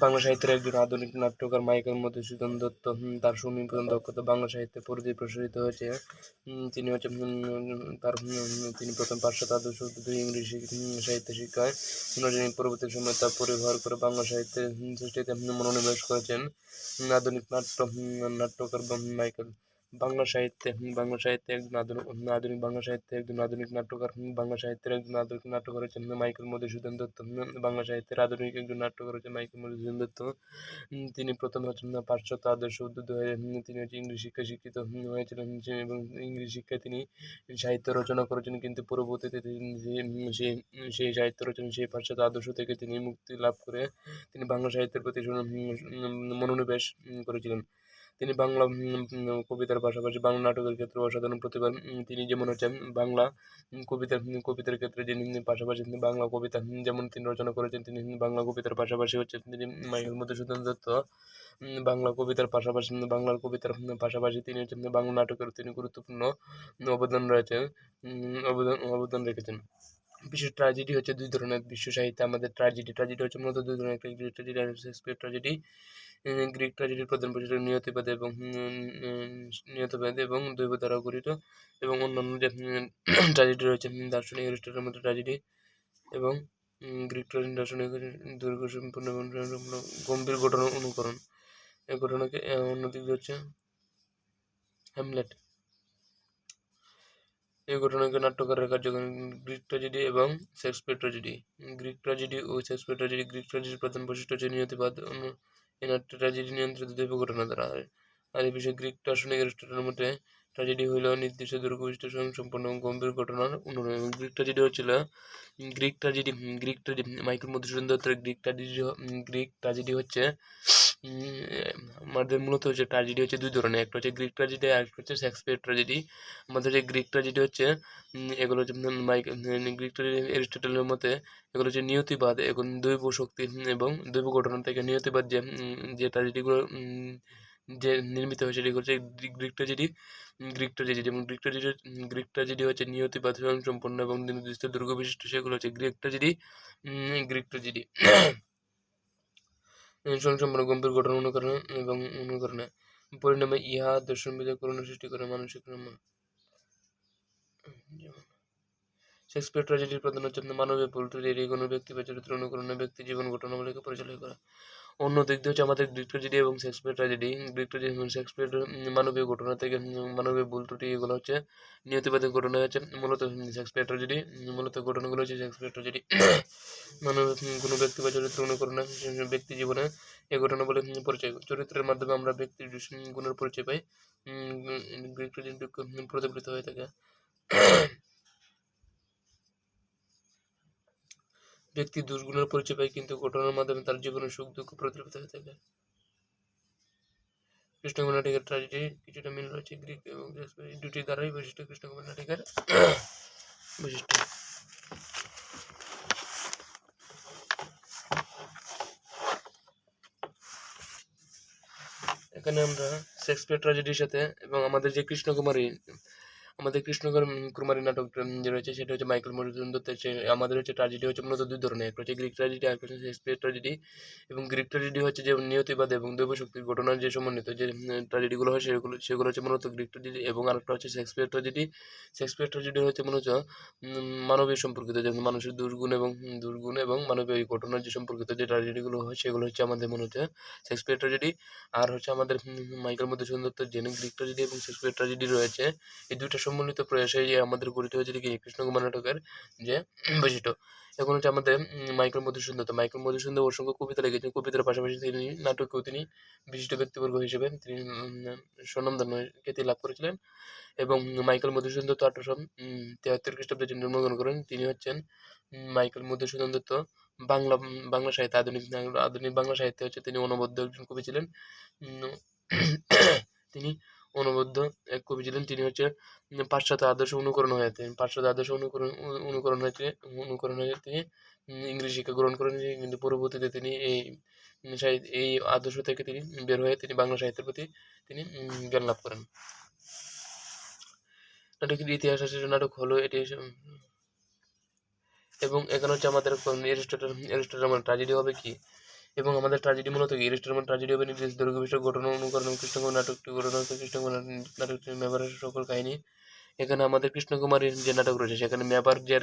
বাংলা সাহিত্যের একজন আধুনিক নাট্যকার মাইকেল মধুসূদন দত্ত। তার সুনিপুণ দক্ষতা বাংলা সাহিত্যের পরিধি প্রসারিত হয়েছে। তিনি হচ্ছে তিনি প্রথম পাশ্চাত্য আদর্শ ইংরেজি সাহিত্য শিক্ষায় পরবর্তী সময় তা পরিবার করে বাংলা সাহিত্যের সৃষ্টিতে মনোনিবেশ করেছেন। আধুনিক নাট্যকার মাইকেল বাংলা সাহিত্যে একজন আধুনিক বাংলা সাহিত্যে একজন আধুনিক নাট্যকার। বাংলা সাহিত্যের একজন আধুনিক নাট্যকার হচ্ছেন মাইকেল মধুসূদন দত্ত। বাংলা সাহিত্যের আধুনিক একজন নাট্যকার হচ্ছে মাইকেল মধুসূদন দত্ত। তিনি প্রথমে হচ্ছেন পাশ্চাত্য আদর্শ উদ্ধৃত হয়ে তিনি হচ্ছে ইংরেজি শিক্ষায় শিক্ষিত হয়েছিলেন এবং ইংরেজি শিক্ষায় তিনি সাহিত্য রচনা করেছেন, কিন্তু পরবর্তীতে সেই সাহিত্য রচনা সেই পাশ্চাত্য আদর্শ থেকে তিনি মুক্তি লাভ করে তিনি বাংলা সাহিত্যের প্রতি মনোনিবেশ করেছিলেন। তিনি বাংলা কবিতার পাশাপাশি বাংলা নাটকের ক্ষেত্রে অসাধারণ প্রতিভা। তিনি যেমন হচ্ছেন বাংলা কবিতার ক্ষেত্রে যিনি পাশাপাশি তিনি বাংলা কবিতা যেমন তিনি রচনা করেছেন, তিনি বাংলা কবিতার পাশাপাশি হচ্ছে তিনি মাইকেল মধুসূদন দত্ত বাংলার কবিতার পাশাপাশি তিনি হচ্ছেন বাংলা নাটকের তিনি গুরুত্বপূর্ণ অবদান রেখেছেন। বিশেষ ট্র্যাজেডি হচ্ছে দুই ধরনের বিশ্ব সাহিত্যে আমাদের ট্র্যাজেডি হচ্ছে মূলত দুই ধরনের, একটা গ্রিক ট্র্যাজেডি আর শেক্সপিয়ার ট্র্যাজেডি। গ্রিক ট্র্যাজেডির প্রধান বৈশিষ্ট্য নিয়তিবাদ এবং দৈব দ্বারা গঠিত, এবং অন্যান্য যে ট্র্যাজেডি রয়েছে দার্শনিক এরিস্টটলের মতো ট্র্যাজেডি, এবং গ্রিক ট্র্যাজেডি দার্শনিক দৈর্ঘ্য সম্পূর্ণ এবং গম্ভীর ঘটনা অনুকরণ। এই ঘটনাকে অন্যদিকে হচ্ছে হ্যামলেট। এই ঘটনাকে নাট্যকারের কার্যক্রম গ্রিক ট্র্যাজেডি এবং শেক্সপিয়ার ট্র্যাজেডি। গ্রিক ট্র্যাজেডি ও শেক্সপিয়ার ট্র্যাজেডি। গ্রিক ট্র্যাজেডির প্রধান বৈশিষ্ট্য হচ্ছে নিয়তিবাদ। এই নাট্য ট্র্যাজেডি নিয়ন্ত্রিত দৈব ঘটনা দ্বারা হয়। আর এই বিষয়ে গ্রিক দার্শনিক এরিস্টটলের মতে ট্র্যাজেডি হইল নির্দিষ্ট দৈর্ঘ্য বিশিষ্ট সম্পূর্ণ গম্ভীর ঘটনার অনুরোধ। এবং গ্রিক ট্র্যাজেডি হচ্ছিল গ্রিক ট্র্যাজেডি মাইকেল মধুসূদন দত্তের গ্রিক ট্র্যাজেডি হচ্ছে আমাদের মূলত হচ্ছে ট্র্যাজেডি হচ্ছে দুই ধরনের, একটা হচ্ছে গ্রিক ট্র্যাজেডি আর একটা হচ্ছে শেক্সপিয়ার ট্র্যাজেডি। আমাদের যে গ্রিক ট্র্যাজেডি হচ্ছে এগুলো হচ্ছে গ্রিক ট্র্যাজেডি এরিস্টটলের মতে এগুলো হচ্ছে নিয়তিবাদ এবং দৈব শক্তি এবং দৈব ঘটনা থেকে নিয়তিবাদ যে ট্র্যাজেডিগুলো যে নির্মিত হয়েছে সেটি হচ্ছে গ্রিক ট্র্যাজেডি। এবং গ্রিক ট্র্যাজেডি হচ্ছে নিয়তিবাদ সম্পন্ন এবং নির্দিষ্ট দৈর্ঘ্য বিশিষ্ট, সেগুলো হচ্ছে গ্রিক ট্র্যাজেডি সম্পূর্ণ গম্ভীর ঘটনা অনুকরণে পরিণামে ইহা দর্শনবিদের করুণা সৃষ্টি করে মানসিক শেক্সপিয়ার ট্র্যাজেডির প্রধান হচ্ছে মানবীয় ভুল ত্রুটি এড়িয়ে কোনো ব্যক্তি বা চরিত্র অনুকরণে ব্যক্তি জীবন ঘটনাবলীকে পরিচালনা করা। অন্য দিক দিয়ে হচ্ছে আমাদের গ্রিক ট্র্যাজেডি এবং শেক্সপিয়ার ট্র্যাজেডি। শেক্সপিয়ার মানবীয় ঘটনা থেকে মানবীয় ভুল ত্রুটি এগুলো হচ্ছে নিয়তিবাদী ঘটনা হচ্ছে মূলত শেক্সপিয়ার ট্র্যাজেডি। মূলত ঘটনাগুলো হচ্ছে শেক্সপিয়ার ট্র্যাজেডি। মানব কোনো ব্যক্তি বা চরিত্র অনুকরণে ব্যক্তি জীবনে এই ঘটনা বলে পরিচয়, চরিত্রের মাধ্যমে আমরা ব্যক্তির গুণের পরিচয় পাই। গ্রিক ট্র্যাজেডি প্রতিফলিত হয়ে থাকে। ব্যক্তি দুর্গুণের পরিচয় পায়, কিন্তু ঘটনার মাধ্যমে তার জীবনের সুখ দুঃখ প্রতিফলিত হয়ে থাকে। কৃষ্ণকুমার নাটিকার ট্র্যাজেডি কিছুটা মিল রয়েছে গ্রিক এবং দুটি দ্বারাই বৈশিষ্ট্য কৃষ্ণকুমার নাটিকার বৈশিষ্ট্য। এখানে আমরা শেক্সপিয়ার ট্র্যাজেডির সাথে এবং আমাদের যে কৃষ্ণকুমারী নাটক যে রয়েছে সেটা হচ্ছে মাইকেল মধুসূদন দত্তের। আমাদের হচ্ছে ট্র্যাজেডি হচ্ছে মূলত দুই ধরনের, একটা হচ্ছে গ্রিক ট্র্যাজেডি আর একটা হচ্ছে শেক্সপিয়ার ট্র্যাজেডি। এবং গ্রিক ট্র্যাজেডি হচ্ছে যে নিয়তিবাদ এবং দৈব শক্তির ঘটনার যে সমন্বিত যে ট্র্যাজেডিগুলো হয় সেগুলো হচ্ছে মূলত গ্রিক ট্র্যাজেডি। এবং আরেকটা হচ্ছে শেক্সপিয়ার ট্র্যাজেডি হচ্ছে মূলত মানবীয় সম্পর্কিত, যেমন মানুষের দুর্গুণ এবং মানবীয় ঘটনার যে সম্পর্কিত যে ট্র্যাজেডিগুলো হয় সেগুলো হচ্ছে আমাদের মনে হচ্ছে শেক্সপিয়ার ট্র্যাজেডি। আর হচ্ছে আমাদের মাইকেল মধুসূদন দত্তের যে গ্রিক ট্র্যাজেডি এবং শেক্সপিয়ার ট্র্যাজেডি রয়েছে, এই দুইটা সম্মিলিত প্রয়াসে যে আমাদের গঠিত হয়েছে কি কৃষ্ণকুমার নাটকের যে বৈশিষ্ট্য। এখন হচ্ছে আমাদের মাইকেল মধুসূদন অসংখ্য কবিতা লিখেছেন। কবিতার পাশাপাশি তিনি নাটকেও তিনি বিশিষ্ট ব্যক্তিবর্গ হিসেবে তিনি স্বনামধন্য খ্যাতি লাভ করেছিলেন। এবং মাইকেল মধুসূদন দত্ত 1873 খ্রিস্টাব্দে জন্মগ্রহণ করেন। তিনি হচ্ছেন মাইকেল মধুসূদন দত্ত বাংলা সাহিত্যে আধুনিক বাংলা সাহিত্যে হচ্ছে তিনি অনবদ্য একজন কবি ছিলেন। তিনি অনবদ্য এক কবি ছিলেন। তিনি হচ্ছে পাশ্চাত্য আদর্শ অনুকরণ হয়ে তিনি ইংরেজি শিক্ষা গ্রহণ করেন, কিন্তু পরবর্তীতে তিনি এই আদর্শ থেকে তিনি বের হয়ে তিনি বাংলা সাহিত্যের প্রতি তিনি জ্ঞান লাভ করেন। নাটকের ইতিহাস আছে, নাটক হলো এটি। এবং এখানে হচ্ছে আমাদের এরিস্টটল ট্র্যাজেডি হবে কি এবং আমাদের ট্র্যাজেডি মূলত কি রেস্টুরেন্ট ট্র্যাজেডি হবে নির্দেশ দৈর্ঘ্য বিষয় ঘটনা অনুকরণ এবং কৃষ্ণকুমার নাটকটি ঘটনা হচ্ছে কৃষ্ণকুমার নাটকটি মেবারের সকল কাহিনী। এখানে আমাদের কৃষ্ণকুমারীর যে নাটক রয়েছে সেখানে মেবার যে